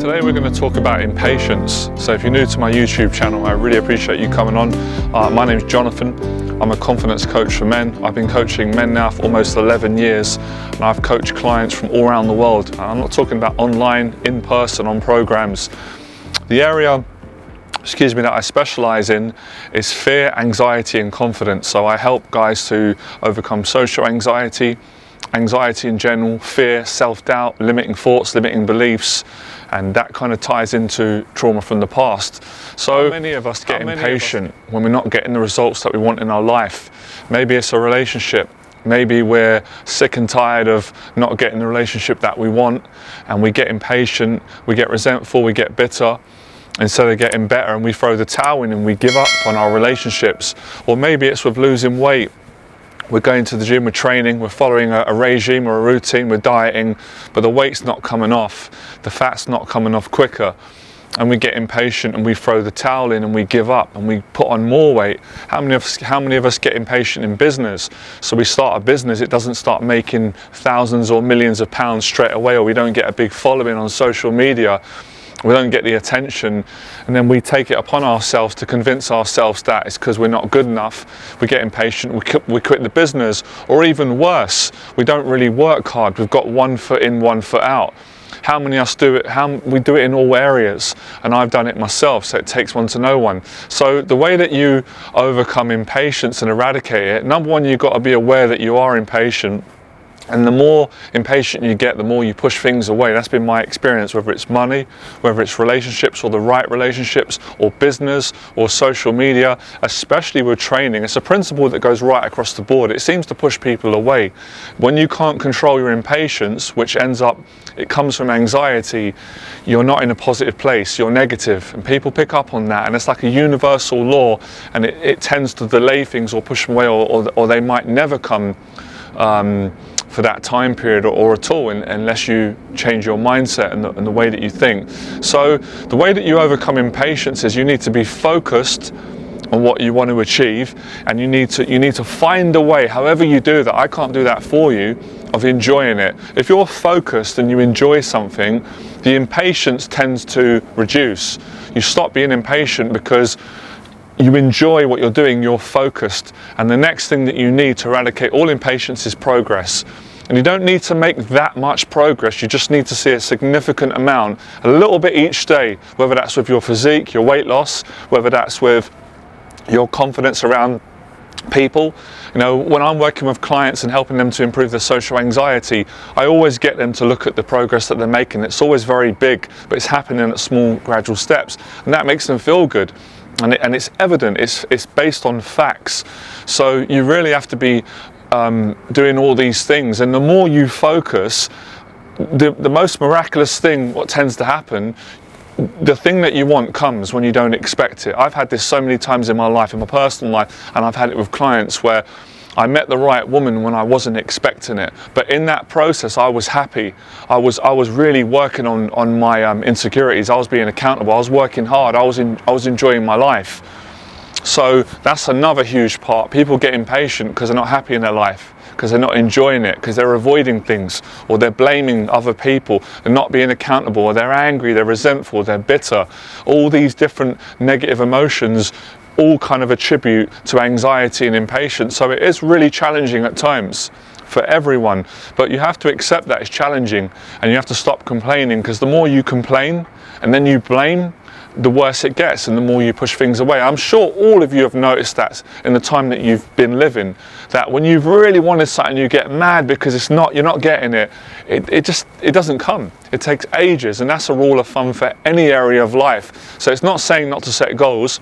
Today we're going to talk about impatience. So if you're new to my YouTube channel, I really appreciate you coming on. My name's Jonathan. I'm a confidence coach for men. I've been coaching men now for almost 11 years, and I've coached clients from all around the world. And I'm not talking about online, in person, on programs. The area that I specialize in is fear, anxiety and confidence. So I help guys to overcome social anxiety in general, fear, self-doubt, limiting thoughts, limiting beliefs, and that kind of ties into trauma from the past. So many of us get impatient when we're not getting the results that we want in our life. Maybe it's a relationship. Maybe we're sick and tired of not getting the relationship that we want, and we get impatient, we get resentful, we get bitter. Instead of getting better, and we throw the towel in and we give up on our relationships. Or maybe it's with losing weight. We're going to the gym, we're training, we're following a regime or a routine, we're dieting, but the weight's not coming off, the fat's not coming off quicker, and we get impatient and we throw the towel in and we give up and we put on more weight. How many of us get impatient in business? So we start a business, it doesn't start making thousands or millions of pounds straight away, or we don't get a big following on social media. We don't get the attention, and then we take it upon ourselves to convince ourselves that it's because we're not good enough. We get impatient, we quit the business, or even worse, we don't really work hard. We've got one foot in, one foot out. How many of us do it? We do it in all areas, and I've done it myself, so it takes one to know one. So the way that you overcome impatience and eradicate it, number one, you've got to be aware that you are impatient. And the more impatient you get, the more you push things away. That's been my experience, whether it's money, whether it's relationships or the right relationships, or business or social media, especially with training. It's a principle that goes right across the board. It seems to push people away. When you can't control your impatience, which ends up, it comes from anxiety, you're not in a positive place, you're negative. And people pick up on that, and it's like a universal law, and it tends to delay things or push them away, or they might never come for that time period or at all, unless you change your mindset and the way that you think. So the way that you overcome impatience is you need to be focused on what you want to achieve, and you need to find a way, however you do that, I can't do that for you, of enjoying it. If you're focused and you enjoy something, the impatience tends to reduce. You stop being impatient because you enjoy what you're doing, you're focused. And the next thing that you need to eradicate all impatience is progress. And you don't need to make that much progress, you just need to see a significant amount, a little bit each day, whether that's with your physique, your weight loss, whether that's with your confidence around people. You know, when I'm working with clients and helping them to improve their social anxiety, I always get them to look at the progress that they're making. It's always very big, but it's happening at small, gradual steps, and that makes them feel good. And it's evident, it's based on facts. So you really have to be doing all these things, and the more you focus, the most miraculous thing, what tends to happen, the thing that you want comes when you don't expect it. I've had this so many times in my life, in my personal life, and I've had it with clients where I met the right woman when I wasn't expecting it, but in that process I was happy. I was really working on my insecurities. I was being accountable. I was working hard. I was enjoying my life. So that's another huge part. People get impatient because they're not happy in their life, because they're not enjoying it, because they're avoiding things, or they're blaming other people, they're not being accountable, or they're angry, they're resentful, they're bitter. All these different negative emotions all kind of attribute to anxiety and impatience. So it is really challenging at times for everyone, but you have to accept that it's challenging, and you have to stop complaining, because the more you complain and then you blame, the worse it gets, and the more you push things away. I'm sure all of you have noticed that in the time that you've been living, that when you've really wanted something, you get mad because you're not getting it. It doesn't come. It takes ages, and that's a rule of thumb for any area of life. So it's not saying not to set goals,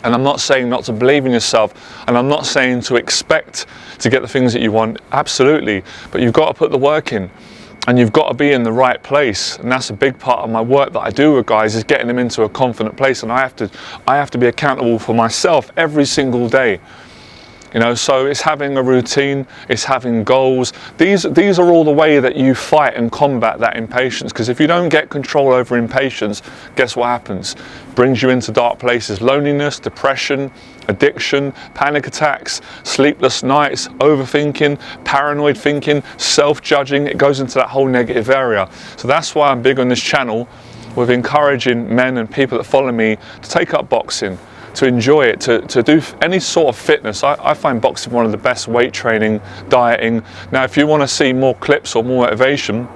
and I'm not saying not to believe in yourself, and I'm not saying to expect to get the things that you want, absolutely, but you've got to put the work in. And you've got to be in the right place, and that's a big part of my work that I do with guys, is getting them into a confident place. And I have to be accountable for myself every single day. You know, so it's having a routine, it's having goals. These are all the way that you fight and combat that impatience. Because if you don't get control over impatience, guess what happens? Brings you into dark places: loneliness, depression, addiction, panic attacks, sleepless nights, overthinking, paranoid thinking, self-judging. It goes into that whole negative area. So that's why I'm big on this channel, with encouraging men and people that follow me to take up boxing, to enjoy it, to do any sort of fitness. I find boxing one of the best weight training, dieting. Now, if you want to see more clips or more motivation,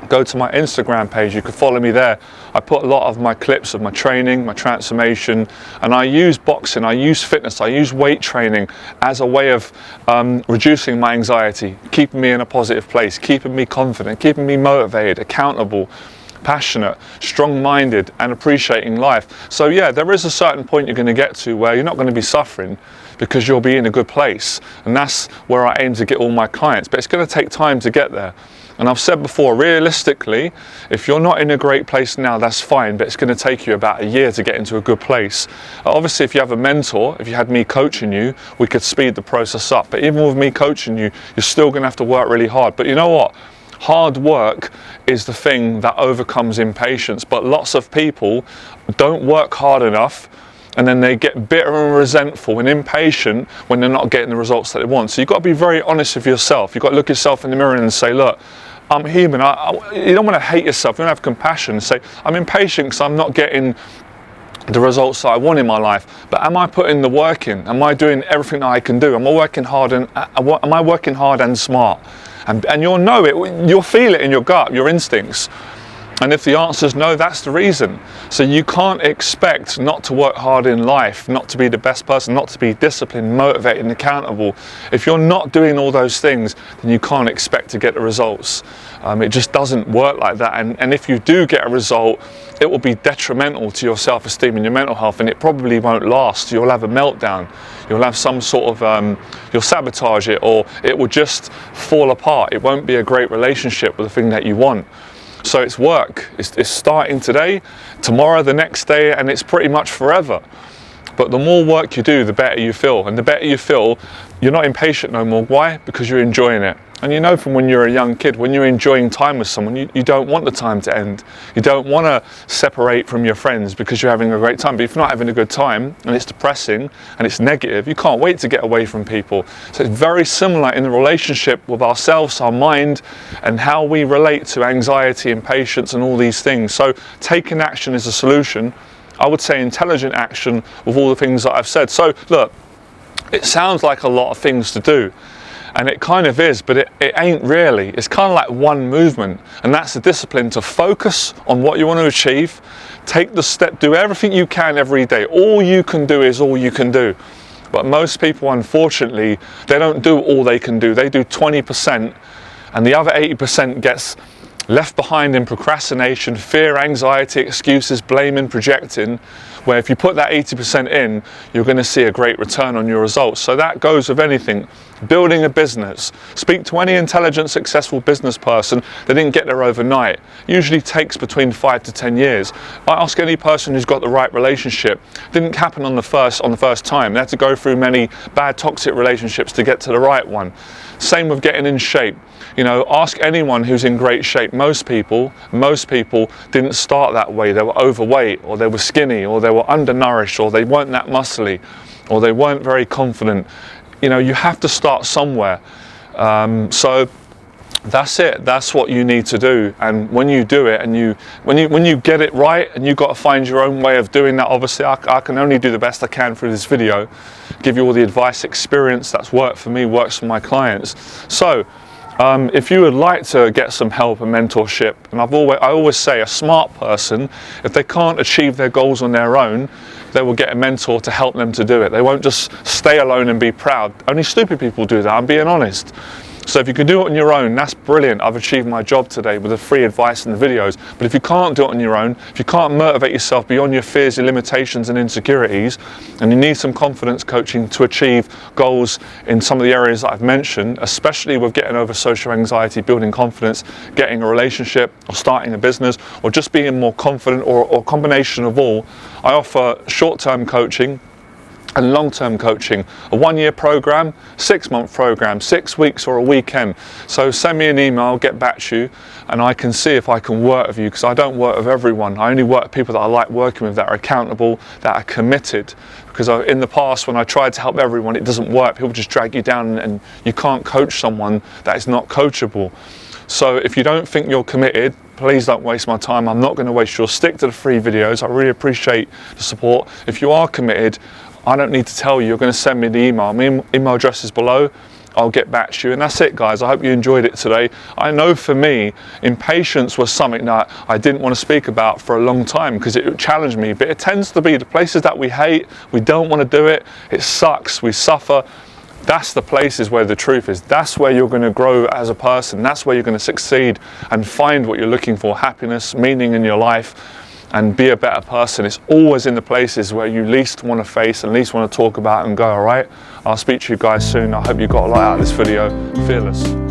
go to my Instagram page. You can follow me there. I put a lot of my clips of my training, my transformation, and I use boxing, I use fitness, I use weight training as a way of reducing my anxiety, keeping me in a positive place, keeping me confident, keeping me motivated, accountable, passionate, strong-minded, and appreciating life. So yeah, there is a certain point you're going to get to where you're not going to be suffering because you'll be in a good place, and that's where I aim to get all my clients. But it's going to take time to get there. And I've said before, realistically, if you're not in a great place now, that's fine, but it's going to take you about a year to get into a good place. Obviously, if you have a mentor, if you had me coaching you, we could speed the process up. But even with me coaching you, you're still going to have to work really hard. But you know what? Hard work is the thing that overcomes impatience. But lots of people don't work hard enough, and then they get bitter and resentful and impatient when they're not getting the results that they want. So you've got to be very honest with yourself. You've got to look yourself in the mirror and say, look, I'm human. You don't want to hate yourself. You don't have compassion. Say, I'm impatient because I'm not getting the results that I want in my life. But am I putting the work in? Am I doing everything that I can do? Am I working hard and smart? And you'll know it. You'll feel it in your gut, your instincts. And if the answer is no, that's the reason. So you can't expect not to work hard in life, not to be the best person, not to be disciplined, motivated, and accountable. If you're not doing all those things, then you can't expect to get the results. It just doesn't work like that. And if you do get a result, it will be detrimental to your self-esteem and your mental health, and it probably won't last. You'll have a meltdown. You'll have some sort of, you'll sabotage it, or it will just fall apart. It won't be a great relationship with the thing that you want. So it's work. It's starting today, tomorrow, the next day, and it's pretty much forever. But the more work you do, the better you feel. And the better you feel, you're not impatient no more. Why? Because you're enjoying it. And you know from when you're a young kid, when you're enjoying time with someone, you don't want the time to end. You don't want to separate from your friends because you're having a great time. But if you're not having a good time and it's depressing and it's negative, you can't wait to get away from people. So it's very similar in the relationship with ourselves, our mind, and how we relate to anxiety, impatience, and all these things. So taking action is a solution. I would say intelligent action with all the things that I've said. So look, it sounds like a lot of things to do. And it kind of is, but it ain't really. It's kind of like one movement, and that's the discipline to focus on what you want to achieve, take the step, do everything you can every day. All you can do is all you can do. But most people, unfortunately, they don't do all they can do. They do 20%, and the other 80% gets left behind in procrastination, fear, anxiety, excuses, blaming, projecting, where if you put that 80% in, you're going to see a great return on your results. So that goes with anything. Building a business. Speak to any intelligent, successful business person. They didn't get there overnight. Usually takes between 5 to 10 years. I ask any person who's got the right relationship. It didn't happen on the first time. They had to go through many bad, toxic relationships to get to the right one. Same with getting in shape. You know, ask anyone who's in great shape. Most people didn't start that way. They were overweight, or they were skinny, or they were undernourished, or they weren't that muscly, or they weren't very confident. You know, you have to start somewhere. So that's it. That's what you need to do. And when you do it, and when you get it right, and you've got to find your own way of doing that. Obviously, I can only do the best I can through this video, give you all the advice, experience that's worked for me, works for my clients. So if you would like to get some help and mentorship, and I always say a smart person, if they can't achieve their goals on their own, they will get a mentor to help them to do it. They won't just stay alone and be proud. Only stupid people do that, I'm being honest. So if you can do it on your own, that's brilliant. I've achieved my job today with the free advice in the videos. But if you can't do it on your own, if you can't motivate yourself beyond your fears, your limitations and insecurities, and you need some confidence coaching to achieve goals in some of the areas that I've mentioned, especially with getting over social anxiety, building confidence, getting a relationship, or starting a business, or just being more confident, or a combination of all, I offer short-term coaching and long-term coaching, a 1-year program, 6-month program, 6 weeks or a weekend. So send me an email, I'll get back to you, and I can see if I can work with you, because I don't work with everyone. I only work with people that I like working with, that are accountable, that are committed. Because in the past, when I tried to help everyone, it doesn't work. People just drag you down, and you can't coach someone that is not coachable. So if you don't think you're committed, please don't waste my time. I'm not going to waste yours. Stick to the free videos. I really appreciate the support. If you are committed, I don't need to tell you. You're going to send me the email. My email address is below. I'll get back to you. And that's it, guys. I hope you enjoyed it today. I know for me, impatience was something that I didn't want to speak about for a long time because it challenged me. But it tends to be the places that we hate, we don't want to do it, it sucks, we suffer. That's the places where the truth is. That's where you're going to grow as a person. That's where you're going to succeed and find what you're looking for, happiness, meaning in your life, and be a better person. It's always in the places where you least want to face and least want to talk about and go, all right? I'll speak to you guys soon. I hope you got a lot out of this video. Fearless.